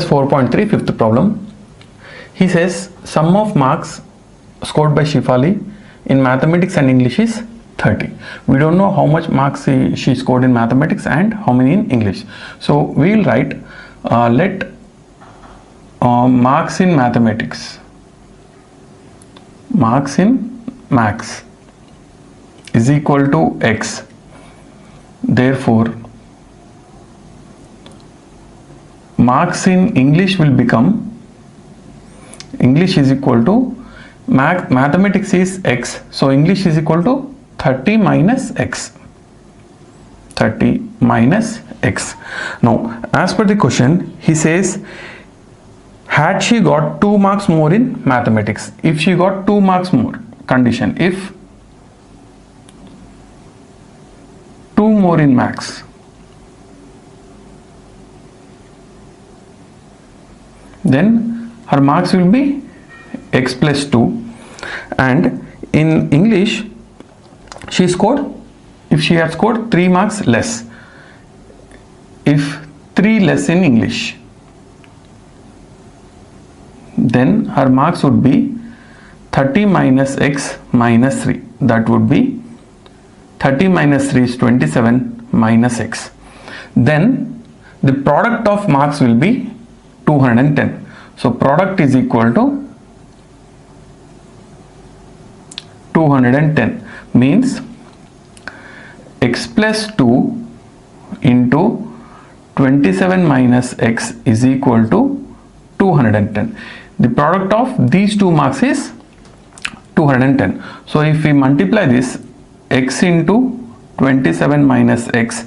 4.3, fifth problem. He says sum of marks scored by Shefali in mathematics and English is 30. We don't know how much marks she scored in mathematics and how many in English. So we will write let marks in mathematics, marks in max is equal to x. Therefore marks in English will become, English is equal to mathematics is x, so English is equal to 30 minus x. 30 minus x. Now as per the question, he says had she got 2 marks more in mathematics, if she got 2 marks more, condition, if 2 more in maths, then her marks will be x plus 2, and in English she scored, if she had scored 3 marks less, if 3 less in English, then her marks would be 30 minus x minus 3, that would be 30 minus 3 is 27 minus x. Then the product of marks will be 210. So product is equal to 210, means x plus 2 into 27 minus x is equal to 210. The product of these 2 marks is 210. So if we multiply this, x into 27 minus x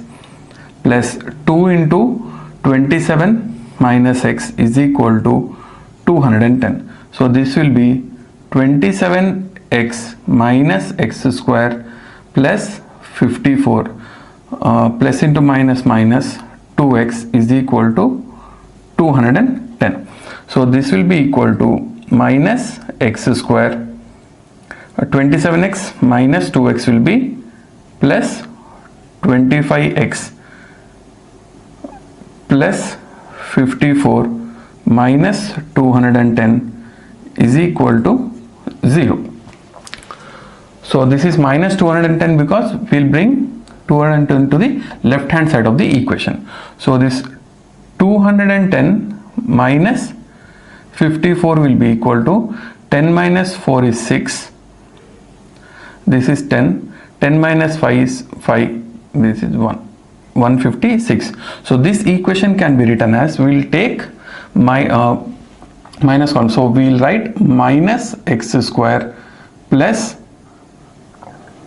plus 2 into 27 minus x is equal to 210. So this will be 27x minus x square plus 54 plus into minus minus 2x is equal to 210. So this will be equal to minus x square, 27x minus 2x will be plus 25x plus 54 minus 210 is equal to 0. So this is minus 210 because we'll bring 210 to the left hand side of the equation. So this 210 minus 54 will be equal to 10 minus 4 is 6. This is 10. 10 minus 5 is 5. This is 156. So this equation can be written as, we will take my minus 1. So we will write minus x square plus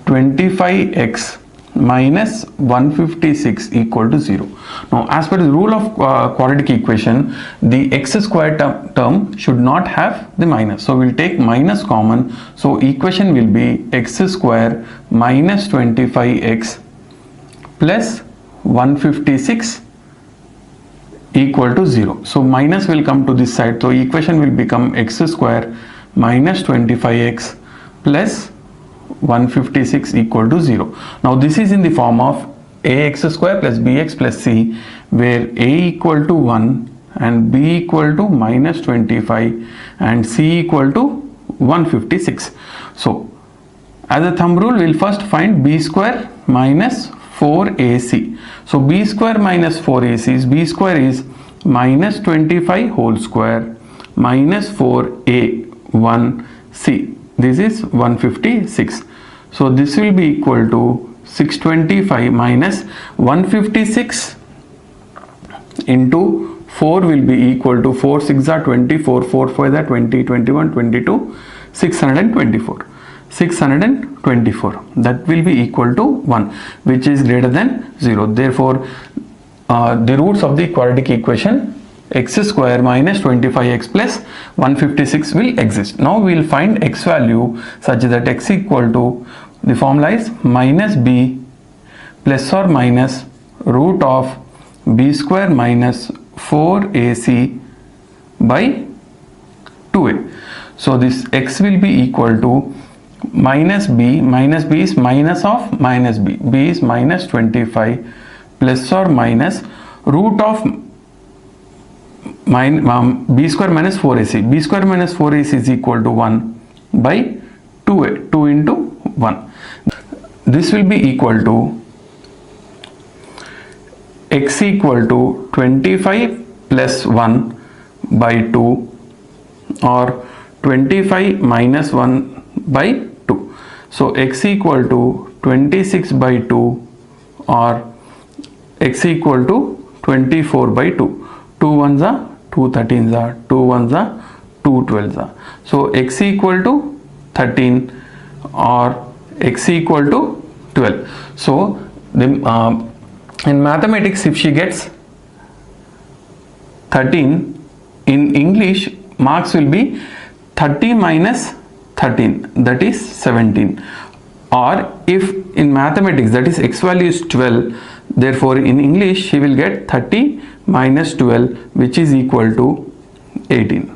25x minus 156 equal to 0. Now as per the rule of quadratic equation, the x square term should not have the minus. So we will take minus common. So equation will be x square minus 25x plus 156 equal to 0. So minus will come to this side. So equation will become x square minus 25x plus 156 equal to 0. Now this is in the form of ax square plus bx plus c, where a equal to 1 and b equal to minus 25 and c equal to 156. So as a thumb rule, we will first find b square minus 4ac. So b square minus 4ac is, b square is minus 25 whole square minus 4a 1c. This is 156. So this will be equal to 625 minus 156 into 4 will be equal to 4 6 are 24, 4 5 are 20, 21, 22, 624. 624, that will be equal to 1, which is greater than 0. Therefore the roots of the quadratic equation x square minus 25x plus 156 will exist. Now we will find x value such that x equal to, the formula is minus b plus or minus root of b square minus 4ac by 2a. So this x will be equal to minus b is minus of minus b is minus 25 plus or minus root of b square minus 4ac. b square minus 4ac is equal to 1 by 2a, 2 into 1. This will be equal to x equal to 25 plus 1 by 2 or 25 minus 1 by 2. So x equal to 26 by 2 or x equal to 24 by 2. 2 ones are 2 13s are 2 ones are 2 12s are. So x equal to 13 or x equal to 12. So the in mathematics, if she gets 13, in English marks will be 30 minus 13, that is 17. Or if in mathematics, that is x value is 12, therefore in English she will get 30 minus 12, which is equal to 18.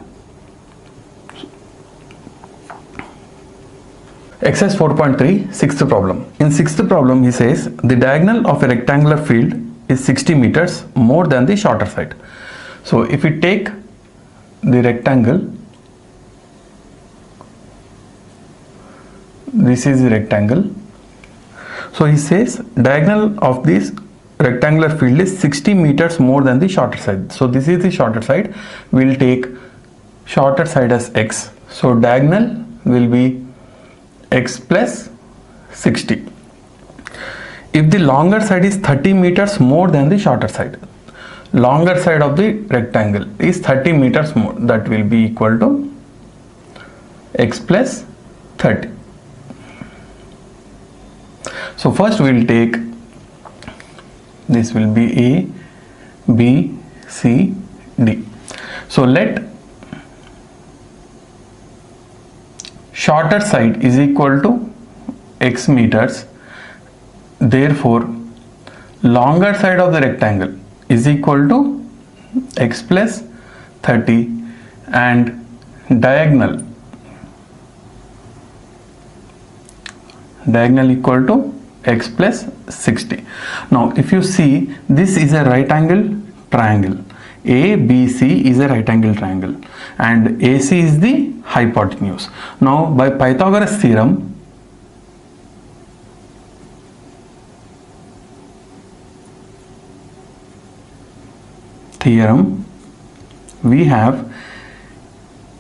Exercise 4.3, sixth problem. In sixth problem, he says the diagonal of a rectangular field is 60 meters more than the shorter side. So if we take the rectangle, this is the rectangle. So he says diagonal of this rectangular field is 60 meters more than the shorter side. So this is the shorter side. We will take shorter side as x. So diagonal will be x plus 60. If the longer side is 30 meters more than the shorter side, longer side of the rectangle is 30 meters more, that will be equal to x plus 30. So first we will take, this will be A, B, C, D. So let shorter side is equal to x meters, therefore longer side of the rectangle is equal to x plus 30 and diagonal equal to x plus 60. Now if you see, this is a right angle triangle. ABC is a right angle triangle and AC is the hypotenuse. Now by Pythagoras theorem, we have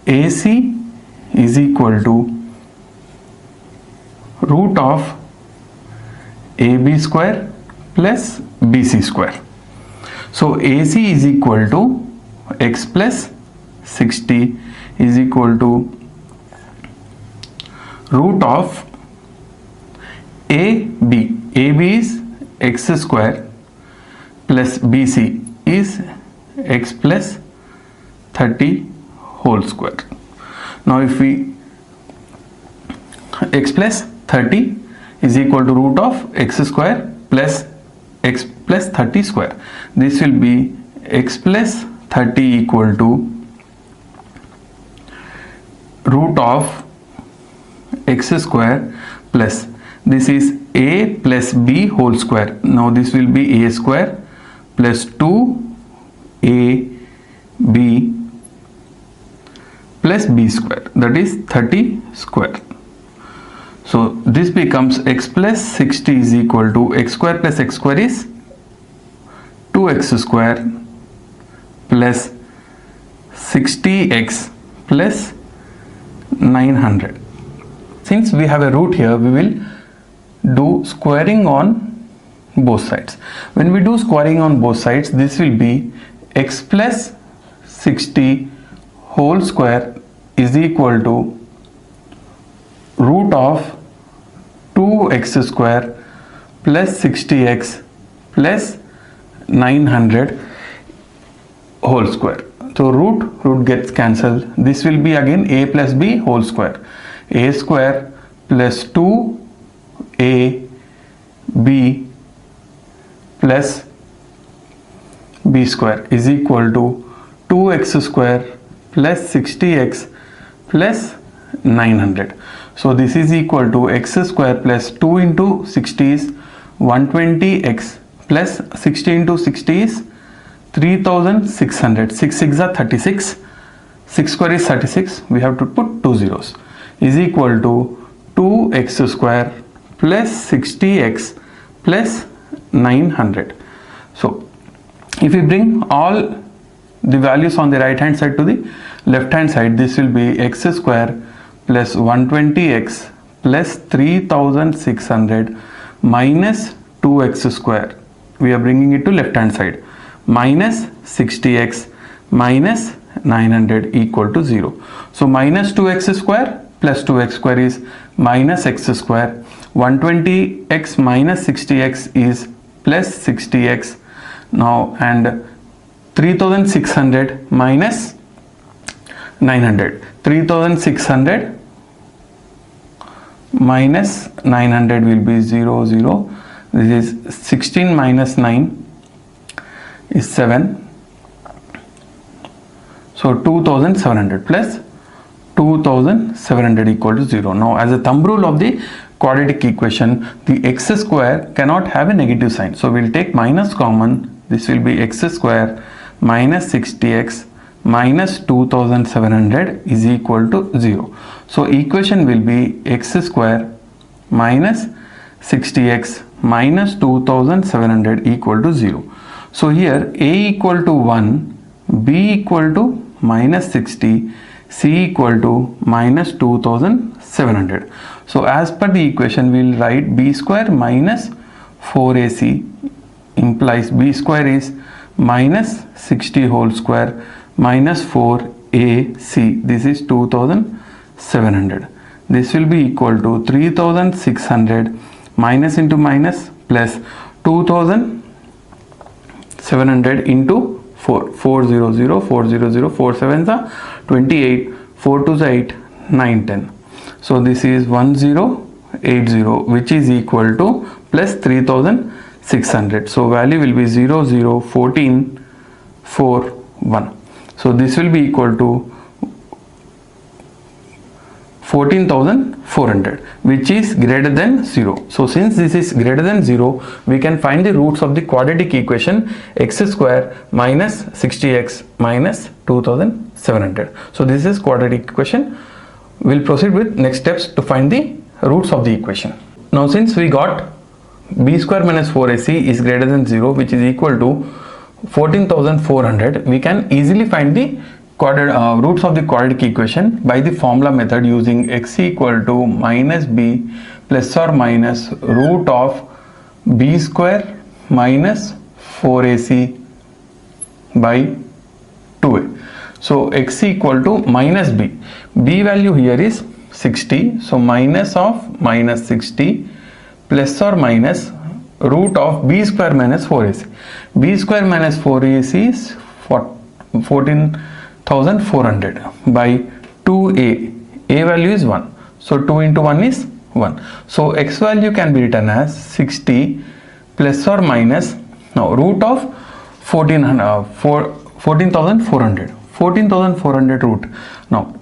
AC is equal to root of AB square plus BC square. So AC is equal to x plus 60 is equal to root of AB. AB is x square plus BC is x plus 30 whole square. Now if we x plus 30 is equal to root of x square plus x plus 30 square. This will be x plus 30 equal to root of x square plus, this is a plus b whole square. Now this will be a square plus 2ab plus b square, that is 30 square. So this becomes x plus 60 is equal to x square plus x square is 2x square plus 60x plus 900. Since we have a root here, we will do squaring on both sides. When we do squaring on both sides, this will be x plus 60 whole square is equal to root of 2x square plus 60x plus 900 whole square. So root gets cancelled. This will be again a plus b whole square. A square plus 2ab plus b square is equal to 2x square plus 60x plus 900. So this is equal to x square plus 2 into 60 is 120x plus 60 into 60 is 3600, 6 6 are 36, 6 square is 36, we have to put 2 zeros, is equal to 2x square plus 60x plus 900. So if we bring all the values on the right hand side to the left hand side, this will be x square plus 120x plus 3600 minus 2x square. We are bringing it to left hand side, minus 60x minus 900 equal to 0. So minus 2x square plus 2x square is minus x square. 120x minus 60x is plus 60x. Now, and 3600 minus 900. 3600 minus 900 will be 0 0. This is 16 minus 9 is 7. So 2700 plus 2700 equal to 0. Now, as a thumb rule of the quadratic equation, the x square cannot have a negative sign. So we will take minus common. This will be x square minus 60x minus 2700 is equal to 0. So equation will be x square minus 60x minus 2700 equal to 0. So here a equal to 1, b equal to minus 60, c equal to minus 2700. So as per the equation, we will write b square minus 4ac implies b square is minus 60 whole square minus 4ac. This is 2700. This will be equal to 3600 minus into minus plus 2700 into 4, 400, 400, 4 7s are 28, 4 2s are 8, 9 10. So this is 1080, which is equal to plus 3600. So value will be 0 0 14 4 1. So this will be equal to 14,400, which is greater than 0. So since this is greater than 0, we can find the roots of the quadratic equation x square minus 60x minus 2700. So this is quadratic equation. We'll proceed with next steps to find the roots of the equation. Now since we got b square minus 4ac is greater than 0, which is equal to 14,400, we can easily find the roots of the quadratic equation by the formula method using x equal to minus b plus or minus root of b square minus 4ac by 2a. So x equal to minus b. B value here is 60. So minus of minus 60 plus or minus root of b square minus 4ac. B square minus 4ac is 14,400 by 2a. A value is 1. So 2 into 1 is 1. So x value can be written as 60 plus or minus, now root of 14,400. 14,400 root. Now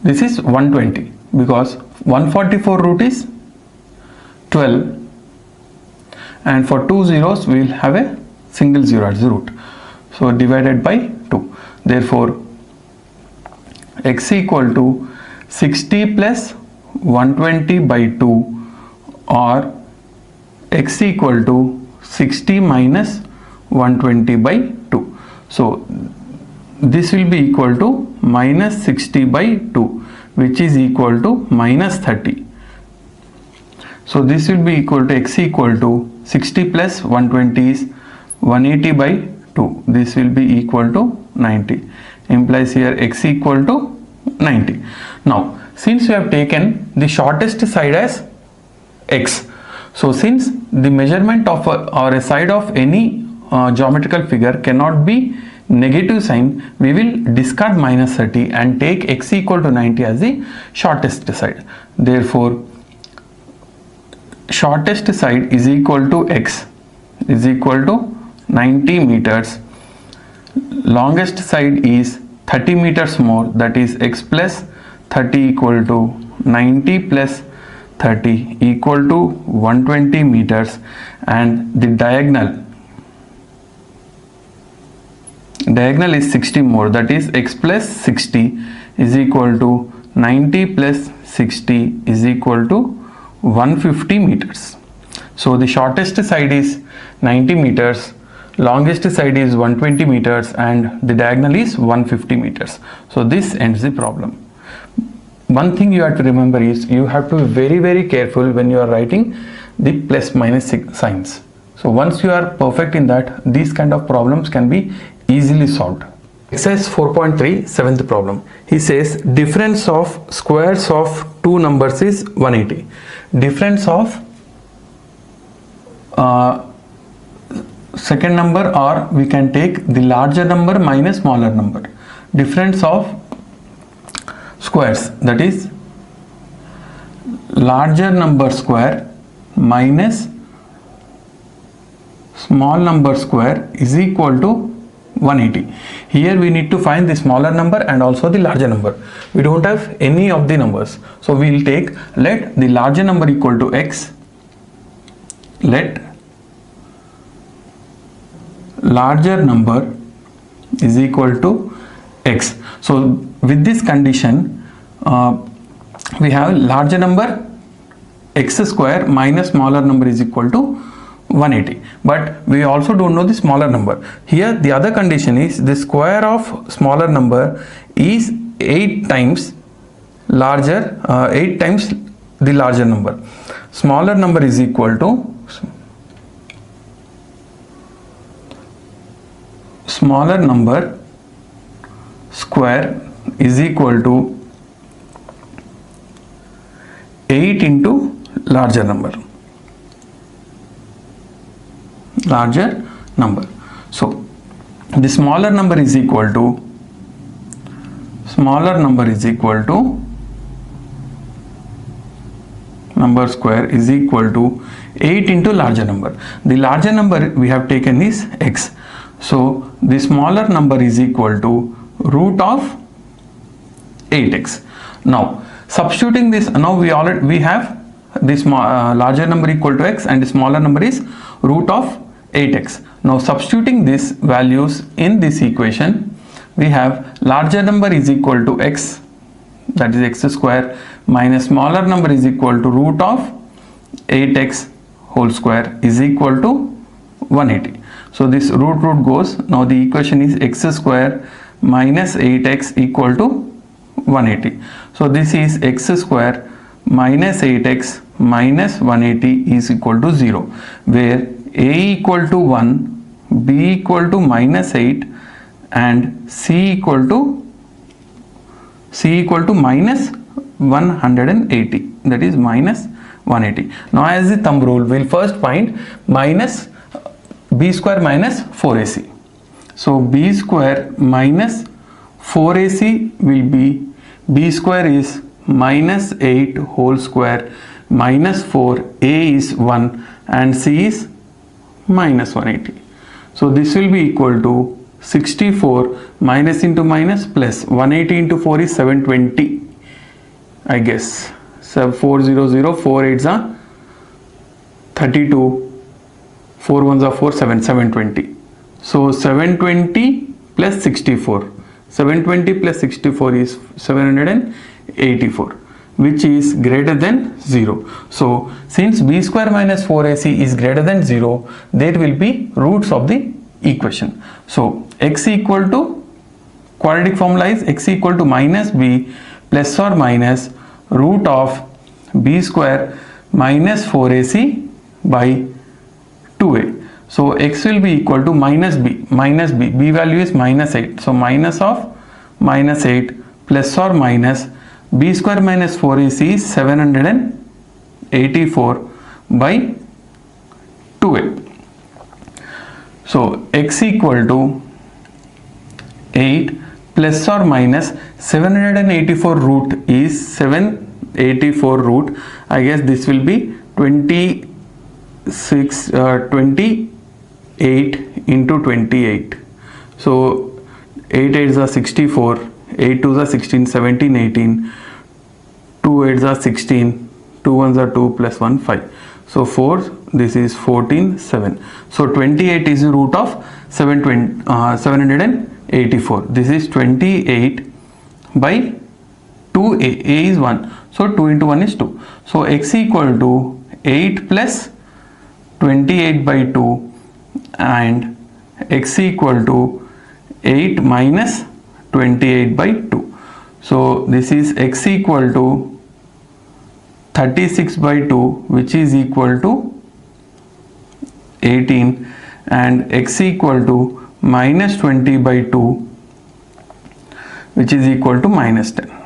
this is 120 because 144 root is 12, and for 2 zeros we will have a single zero as the root. So divided by 2. Therefore x equal to 60 plus 120 by 2 or x equal to 60 minus 120 by 2. So this will be equal to minus 60 by 2, which is equal to minus 30. So this will be equal to x equal to 60 plus 120 is 180 by 2. This will be equal to 90. Implies here x equal to 90. Now since we have taken the shortest side as x, so since the measurement of or a side of any geometrical figure cannot be negative sign, we will discard minus 30 and take x equal to 90 as the shortest side. Therefore shortest side is equal to x is equal to 90 meters. Longest side is 30 meters more, that is x plus 30 equal to 90 plus 30 equal to 120 meters, and the diagonal diagonal is 60 more, that is x plus 60 is equal to 90 plus 60 is equal to 150 meters. So the shortest side is 90 meters, longest side is 120 meters, and the diagonal is 150 meters. So this ends the problem. One thing you have to remember is you have to be very careful when you are writing the plus minus signs. So once you are perfect in that, these kind of problems can be easily solved. Exercise 4.3, seventh problem. He says difference of squares of two numbers is 180. Difference of second number, or we can take the larger number minus smaller number. Difference of squares, that is larger number square minus small number square is equal to 180. Here we need to find the smaller number and also the larger number. We don't have any of the numbers, so we will take, let the larger number equal to x, let larger number is equal to x. So with this condition we have larger number x square minus smaller number is equal to 180, but we also don't know the smaller number. Here the other condition is the square of smaller number is 8 times larger, 8 times the larger number. Smaller number is equal to smaller number square is equal to 8 into larger number. So the smaller number is equal to number square is equal to 8 into larger number. The larger number we have taken is x. So the smaller number is equal to root of 8x. Now substituting this, now we have this larger number equal to x and the smaller number is root of 8x. Now substituting these values in this equation, we have larger number is equal to x, that is x square, minus smaller number is equal to root of 8x whole square is equal to 180. So this root goes. Now the equation is x square minus 8x equal to 180. So this is x square minus 8x minus 180 is equal to 0, where a equal to 1, b equal to minus 8 and c equal to minus 180, that is minus 180. Now as the thumb rule, we will first find minus b square minus 4ac. So b square minus 4ac will be, b square is minus 8 whole square minus 4, a is 1 and c is minus 180. So this will be equal to 64 minus into minus plus 180 into 4 is 720, I guess. So 400, 4 8s are 32, 4 1s are 4, 720. So 720 plus 64, 720 plus 64 is 784, which is greater than 0. So since b square minus 4ac is greater than 0, there will be roots of the equation. So x equal to, quadratic formula is x equal to minus b plus or minus root of b square minus 4ac by 2a. So x will be equal to minus b, b value is minus 8. So minus of minus 8 plus or minus b square minus 4ac is 784 by 2a. So x equal to 8 plus or minus 784 root is 784 root. I guess this will be 28 into 28. So 8 8s are 64, 8 2s are 16, 17, 18, 2 8s are 16, 2 1s are 2 plus 1 5. So 4, this is 14 7. So 28 is the root of 784. 84. This is 28 by 2a. A is 1. So 2 into 1 is 2. So x equal to 8 plus 28 by 2 and x equal to 8 minus 28 by 2. So this is x equal to 36 by 2, which is equal to 18, and x equal to minus 20 by 2, which is equal to minus 10.